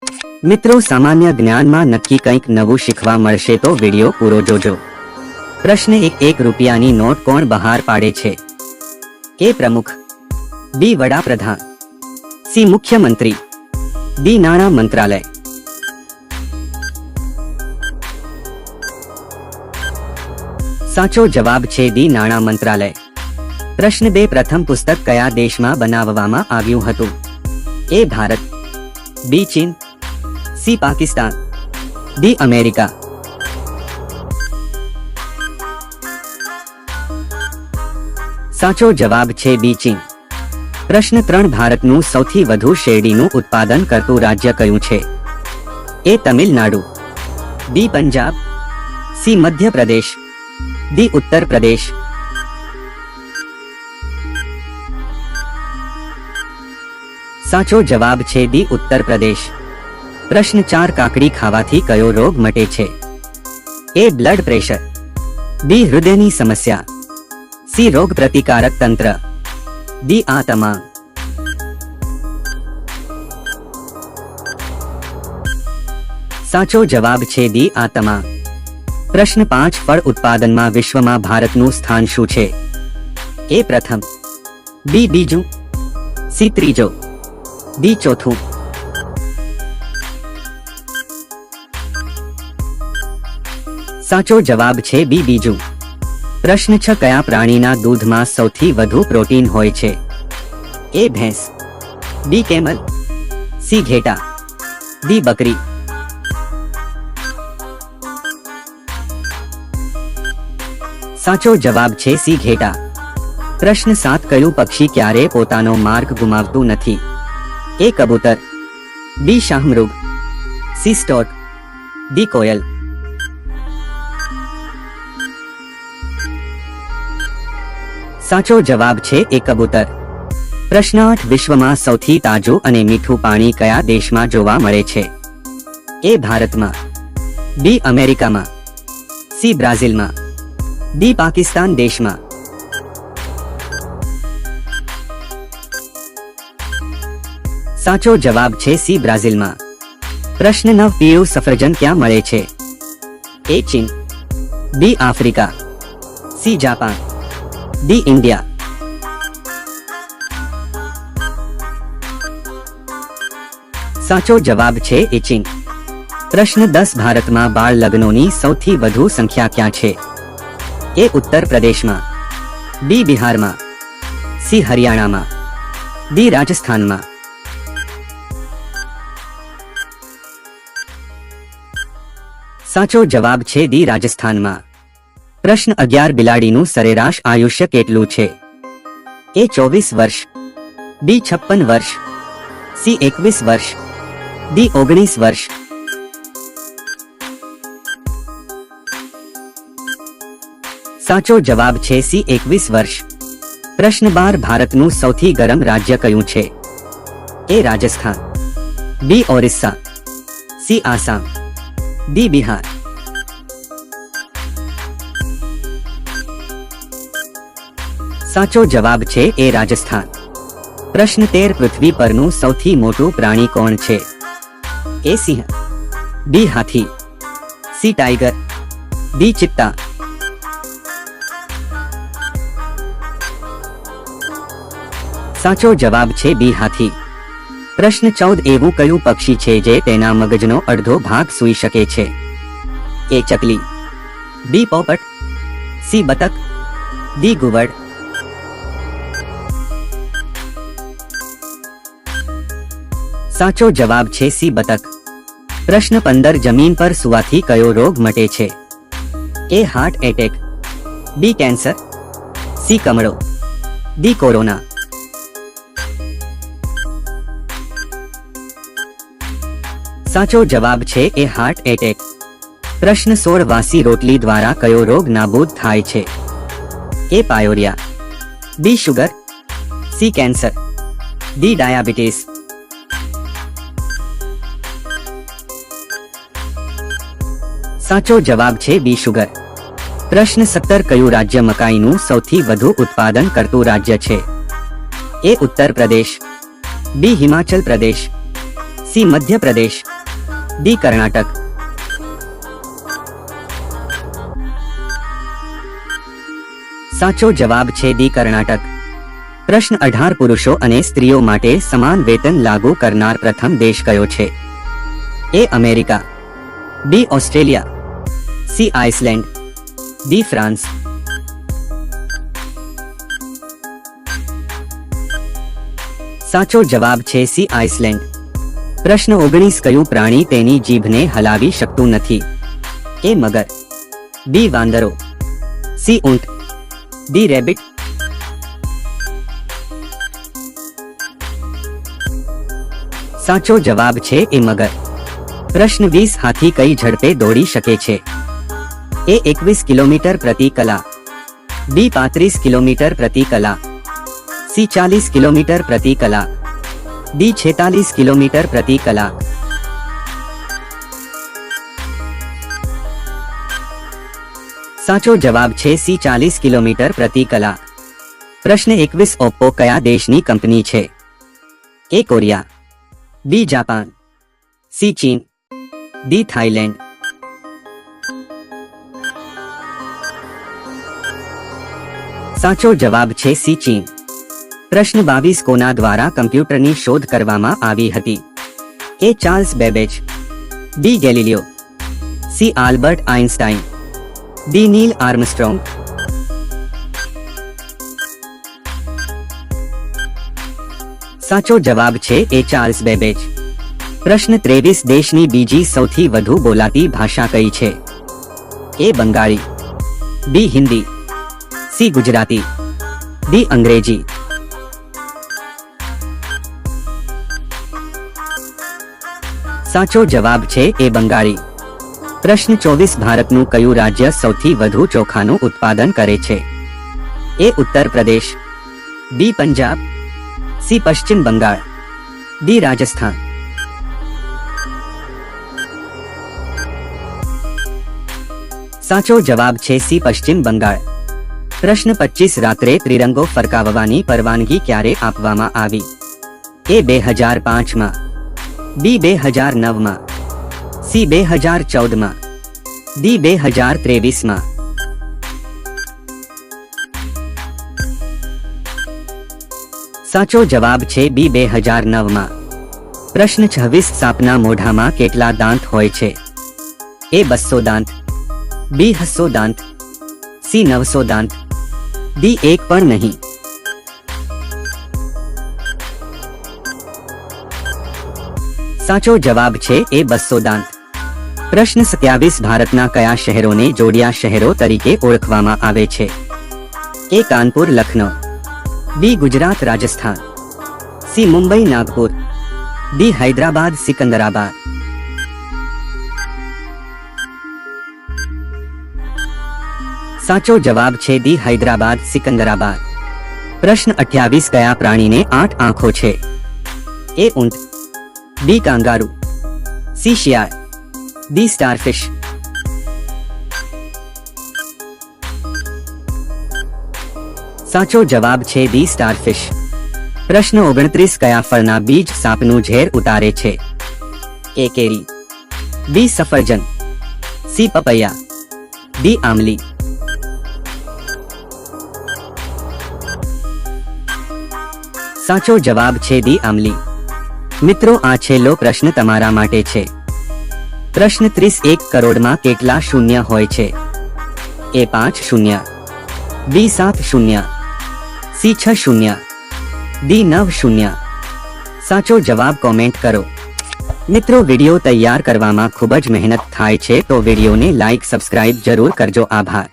મિત્રો, સામાન્ય જ્ઞાનમાં નક્કી કંઈક નવું શીખવા મળશે તો વિડિયો પૂરો જોજો। પ્રશ્ન 1 રૂપિયાની નોટ કોણ બહાર પાડે છે? એ પ્રમુખ, બી વડાપ્રધાન, સી મુખ્યમંત્રી, ડી નાણાં મંત્રાલય। સાચો જવાબ છે ડી નાણાં મંત્રાલય। પ્રશ્ન 2 પ્રથમ પુસ્તક કયા દેશમાં બનાવવામાં આવ્યું હતું? એ ભારત, બી ચીન, સી પાકિસ્તાન, ડી અમેરિકા। સાચો જવાબ છે બી ચીન। પ્રશ્ન 3 ભારતનું સૌથી વધુ શેરડીનું ઉત્પાદન કરતું રાજ્ય કયું છે? એ તમિલનાડુ, બી પંજાબ, સી મધ્યપ્રદેશ, ડી ઉત્તર પ્રદેશ। સાચો જવાબ છે ડી ઉત્તર પ્રદેશ। પ્રશ્ન 4 કાકડી ખાવાથી કયો રોગ મટે છે? એ બ્લડ પ્રેશર, બી હૃદયની સમસ્યા, સી રોગ પ્રતિકારક તંત્ર, ડી આ તમામ। સાચો જવાબ છે ડી આ તમામ। પ્રશ્ન 5 ફળ ઉત્પાદનમાં વિશ્વમાં ભારતનું સ્થાન શું છે? એ પ્રથમ, બી બીજું, સી ત્રીજો, ડી ચોથું। સાચો જવાબ છે બી બીજું। પ્રશ્ન 6 કયા પ્રાણીના દૂધમાં સૌથી વધુ પ્રોટીન હોય છે? એ ભેંસ, બી કેમલ, સી ઘેટા, ડી બકરી। સાચો જવાબ છે સી ઘેટા। પ્રશ્ન 7 કયું પક્ષી ક્યારે પોતાનો માર્ગ ગુમાવતું નથી? એ કબૂતર, બી શાહમૃગ, સી સ્ટોર્ક, ડી કોયલ। સાચો જવાબ છે એ કબૂતર। પ્રશ્ન 8 વિશ્વમાં સૌથી તાજું અને મીઠું પાણી કયા દેશમાં જોવા મળે છે? એ ભારતમાં, બી અમેરિકામાં, સી બ્રાઝિલમાં, ડી પાકિસ્તાન દેશમાં। સાચો જવાબ છે સી બ્રાઝિલમાં। પ્રશ્ન 9 પીળું સફરજન ક્યાં મળે છે? એ ચીન, B Africa, C Japan, D India. સાચો જવાબ છે એ ચીન। પ્રશ્ન 10 ભારતમાં બાળ લગ્નોની સૌથી વધુ સંખ્યા ક્યાં છે? એ ઉત્તર પ્રદેશમાં, બી બિહારમાં, સી હરિયાણામાં, ડી રાજસ્થાનમાં। સાચો જવાબ છે ડી રાજસ્થાનમાં। પ્રશ્ન 11 બિલાડીનું સરેરાશ આયુષ્ય કેટલું છે? એ 24 વર્ષ, બી 56 વર્ષ, સી 21 વર્ષ, ડી 19 વર્ષ। સાચો જવાબ છે સી 21 વર્ષ। પ્રશ્ન 12 ભારતનું સૌથી ગરમ રાજ્ય કયું છે? એ રાજસ્થાન, બી ઓરિસ્સા, સી આસામ, ડી બિહાર। સાચો જવાબ છે એ રાજસ્થાન। પ્રશ્ન 13 પૃથ્વી પરનું સૌથી મોટું પ્રાણી કોણ છે? એ સિંહ, બી હાથી, સી ટાઈગર, ડી ચિત્તા। સાચો જવાબ છે બી હાથી। પ્રશ્ન 14 એવું કયું પક્ષી છે જે તેના મગજનો અડધો ભાગ સૂઈ શકે છે? એ ચકલી, બી પોપટ, સી બતક, ડી ઘુવડ। સાચો જવાબ છે સી બતક। પ્રશ્ન 15 જમીન પર સૂવાથી કયો રોગ મટે છે? A heart attack, B cancer, C કમળો, ડી કોરોના। સાચો જવાબ છે એ હાર્ટ એટેક। પ્રશ્ન 16 વાસી રોટલી દ્વારા કયો રોગ નાબૂદ થાય છે? A pyorrhoea, B sugar, C cancer, D diabetes. સાચો જવાબ છે બી શુગર। પ્રશ્ન 17 કયું રાજ્ય મકાઈનું સૌથી વધુ ઉત્પાદન કરતું રાજ્ય છે? એ ઉત્તર પ્રદેશ, બી હિમાચલ પ્રદેશ, સી મધ્યપ્રદેશ, ડી કર્ણાટક. સાચો જવાબ છે ડી કર્ણાટક. પ્રશ્ન 18 પુરુષો અને સ્ત્રીઓ માટે સમાન વેતન લાગુ કરનાર પ્રથમ દેશ કયો છે? A America, B Australia, C Iceland, D France. સાચો જવાબ છે સી આઇસલેન્ડ. પ્રશ્ન 19 કયું પ્રાણી તેની જીભને હલાવી શકતું નથી? એ મગર, બી વાંદરો, સી ઊંટ, ડી રેબિટ. સાચો જવાબ છે એ મગર. પ્રશ્ન 20 હાથી કઈ ઝડપે દોડી શકે છે? એ 21 કિલોમીટર પ્રતિ કલાક, બી 35 કિલોમીટર પ્રતિ કલાક, સી 40 કિલોમીટર પ્રતિ કલાક, ડી 46 કિલોમીટર પ્રતિ કલાક. સાચો જવાબ છે સી 40 કિલોમીટર પ્રતિ કલાક. પ્રશ્ન 21 ઓપ્પો કયા દેશની કંપની છે? એ કોરિયા, બી જાપાન, સી ચીન, ડી થાઈલેન્ડ. સાચો જવાબ છે સી ચીન. પ્રશ્ન 22 કોના દ્વારા કમ્પ્યુટરની શોધ કરવામાં આવી હતી? A Charles Babbage, B Galileo, C Albert Einstein, D Neil Armstrong. સાચો જવાબ છે એ ચાર્લ્સ બેબેજ. પ્રશ્ન 23 દેશની બીજી સૌથી વધુ બોલાતી ભાષા કઈ છે? એ બંગાળી, બી હિન્દી, સી ગુજરાતી, ડી અંગ્રેજી. સાચો જવાબ છે એ બંગાળી. પ્રશ્ન 24 ભારતનું કયું રાજ્ય સૌથી વધુ ચોખાનું ઉત્પાદન કરે છે? એ ઉત્તર પ્રદેશ, બી પંજાબ, સી પશ્ચિમ બંગાળ, ડી રાજસ્થાન. સાચો જવાબ છે સી પશ્ચિમ બંગાળ. પ્રશ્ન 25 રાત્રે ત્રિરંગો ફરકાવવાની પરવાનગી ક્યારે આપવામાં આવી? એ 2005 માં, બી 2009 માં, સી 2014 માં, ડી 2023 માં. સાચો જવાબ છે બી 2009 માં. પ્રશ્ન 26 સાપના મોઢામાં કેટલા દાંત હોય છે? એ 200 દાંત, બી 600 દાંત, સી 900 દાંત, ડી એક પણ નહીં. સાચો જવાબ છે એ 200 દાંત. પ્રશ્ન 27 ભારતના કયા શહેરોને જોડિયા શહેરો તરીકે ઓળખવામાં આવે છે? એ કાનપુર લખનૌ, બી ગુજરાત રાજસ્થાન, સી મુંબઈ નાગપુર, ડી હૈદરાબાદ સિકંદરાબાદ. સાચો જવાબ છે ડી હૈદરાબાદ સિકંદરાબાદ. પ્રશ્ન 28 કયા પ્રાણીને 8 આંખો છે? એ ઊંટ, બી કાંગારૂ, સી શિયાળ, ડી સ્ટારફિશ. સાચો જવાબ છે ડી સ્ટારફિશ. પ્રશ્ન 29 કયા ફળના બીજ સાપનું ઝેર ઉતારે છે? એ કેરી, બી સફરજન, સી પપૈયા, ડી આમલી. સાચો જવાબ છે ડી આમલી. મિત્રો આ છેલ્લો પ્રશ્ન તમારા માટે છે. પ્રશ્ન 30 1 કરોડમાં કેટલા શૂન્ય હોય છે? એ 5 શૂન્ય, બી 7 શૂન્ય, સી 6 શૂન્ય, ડી 9 શૂન્ય. સાચો જવાબ કોમેન્ટ કરો. મિત્રો વિડિયો તૈયાર કરવામાં ખૂબ જ મહેનત થાય છે તો વિડિયોને લાઈક સબસ્ક્રાઇબ જરૂર કરજો. આભાર.